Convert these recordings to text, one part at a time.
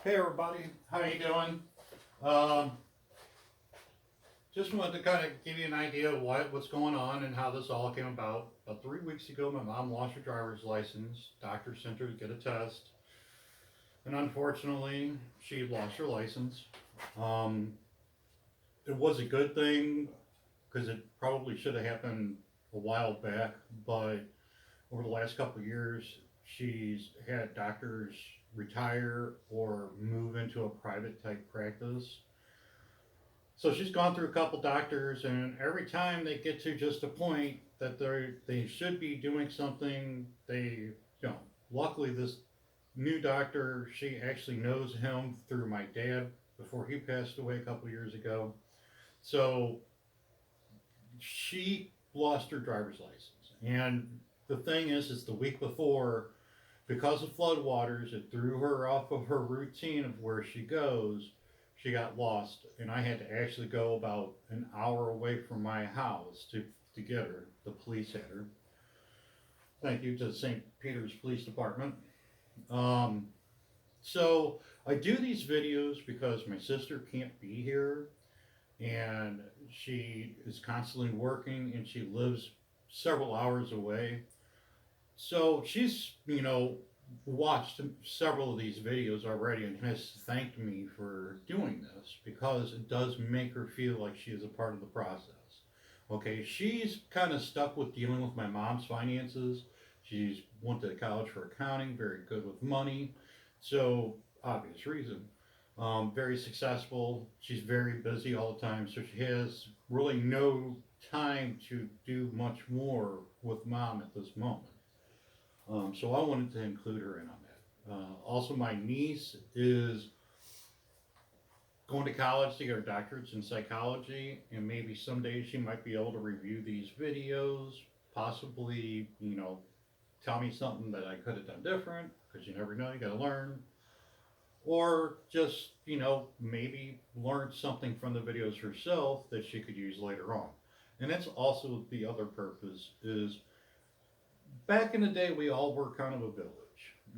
Hey everybody, how you doing? Um, just wanted to kind of give you an idea of what's going on and how this all came about. About 3 weeks ago, my mom lost her driver's license. Doctor sent her to get a test, and unfortunately, she lost her license. Um, it was a good thing because it probably should have happened a while back, but over the last couple of years, she's had doctors retire or move into a private type practice. So she's gone through a couple doctors, and every time they get to just a point that they should be doing something, they don't. Luckily, this new doctor, she actually knows him through my dad before he passed away a couple years ago. So she lost her driver's license, and the thing is the week before, because of floodwaters, it threw her off of her routine of where she goes. She got lost, and I had to actually go about an hour away from my house to get her. The police had her. Thank you to the St. Peter's Police Department. Um, so I do these videos because my sister can't be here, and she is constantly working, and she lives several hours away. So she's, watched several of these videos already and has thanked me for doing this because it does make her feel like she is a part of the process. Okay, she's kind of stuck with dealing with my mom's finances. She's went to college for accounting, very good with money. So, obvious reason. Very successful. She's very busy all the time, so she has really no time to do much more with mom at this moment. So I wanted to include her in on that. Also, my niece is going to college to get her doctorates in psychology, and maybe someday she might be able to review these videos, possibly, tell me something that I could have done different, because you never know, you gotta learn. Or just, maybe learn something from the videos herself that she could use later on. And that's also the other purpose is back in the day, we all were kind of a village.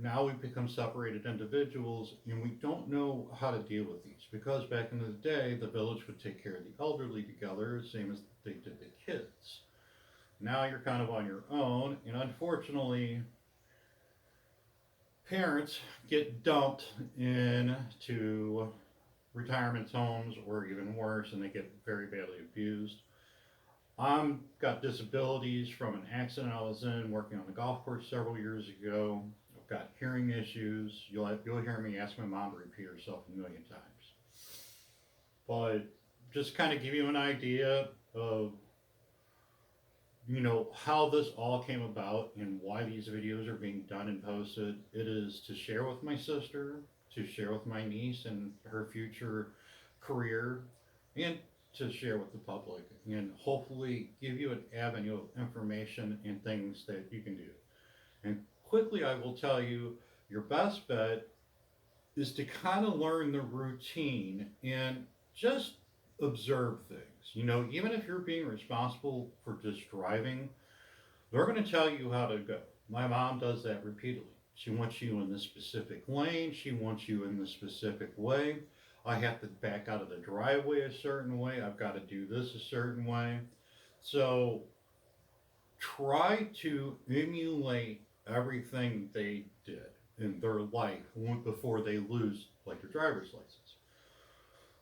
Now we've become separated individuals, and we don't know how to deal with these because back in the day, the village would take care of the elderly together, same as they did the kids. Now you're kind of on your own, and unfortunately, parents get dumped into retirement homes or even worse, and they get very badly abused. I'm got disabilities from an accident I was in working on the golf course several years ago. I've got hearing issues. You'll hear me ask my mom to repeat herself a million times. But just kind of give you an idea of how this all came about and why these videos are being done and posted. It is to share with my sister, to share with my niece and her future career, and to share with the public, and hopefully give you an avenue of information and things that you can do. And quickly, I will tell you your best bet is to kind of learn the routine and just observe things. Even if you're being responsible for just driving, they're going to tell you how to go. My mom does that repeatedly. She wants you in this specific lane, she wants you in this specific way. I have to back out of the driveway a certain way, I've got to do this a certain way. So try to emulate everything they did in their life before they lose, like their driver's license.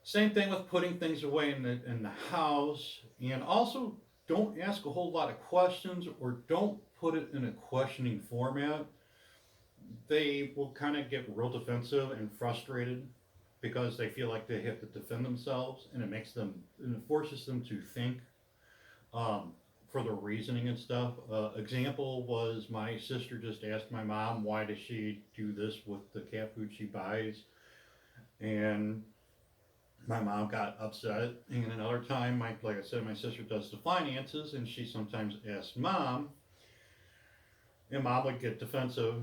Same thing with putting things away in the house, and also don't ask a whole lot of questions or don't put it in a questioning format. They will kind of get real defensive and frustrated because they feel like they have to defend themselves, and it forces them to think um, for the reasoning and stuff. Example was my sister just asked my mom why does she do this with the cat food she buys, and my mom got upset. And another time, like I said, my sister does the finances, and she sometimes asks mom, and mom would get defensive.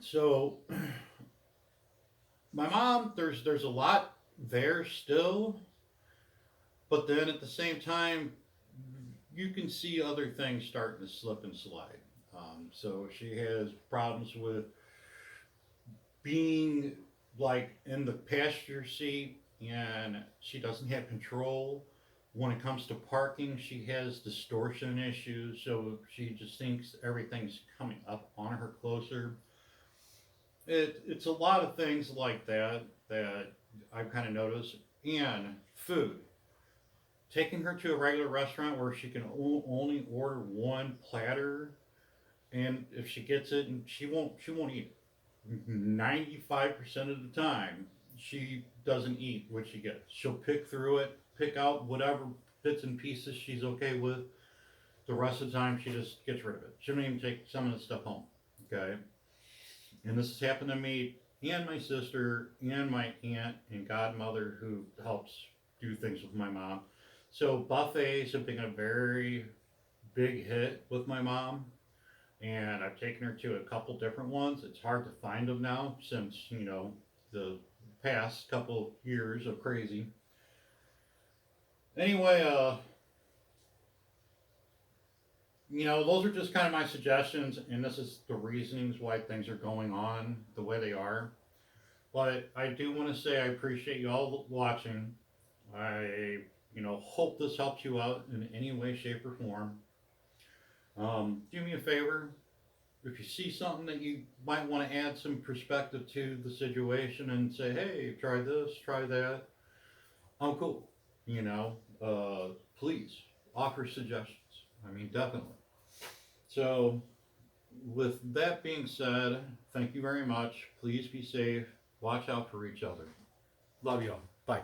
So my mom, there's a lot there still, but then at the same time, you can see other things starting to slip and slide. So she has problems with being like in the passenger seat, and she doesn't have control. When it comes to parking, she has distortion issues, so she just thinks everything's coming up on her closer. It's a lot of things like that that I've kind of noticed. And food, taking her to a regular restaurant where she can only order one platter, and if she gets it, and she won't eat it. 95% of the time, she doesn't eat what she gets. She'll pick through it, pick out whatever bits and pieces she's okay with. The rest of the time, she just gets rid of it. She don't even take some of the stuff home. Okay, and this has happened to me and my sister and my aunt and godmother who helps do things with my mom. So buffets have been a very big hit with my mom, and I've taken her to a couple different ones. It's hard to find them now since the past couple years of crazy. Anyway, those are just kind of my suggestions, and this is the reasonings why things are going on the way they are. But I do want to say I appreciate you all watching. I, hope this helps you out in any way, shape, or form. Do me a favor. If you see something that you might want to add some perspective to the situation and say, hey, try this, try that, I'm cool. Please offer suggestions. I mean, definitely. So, with that being said, thank you very much. Please be safe. Watch out for each other. Love you all. Bye.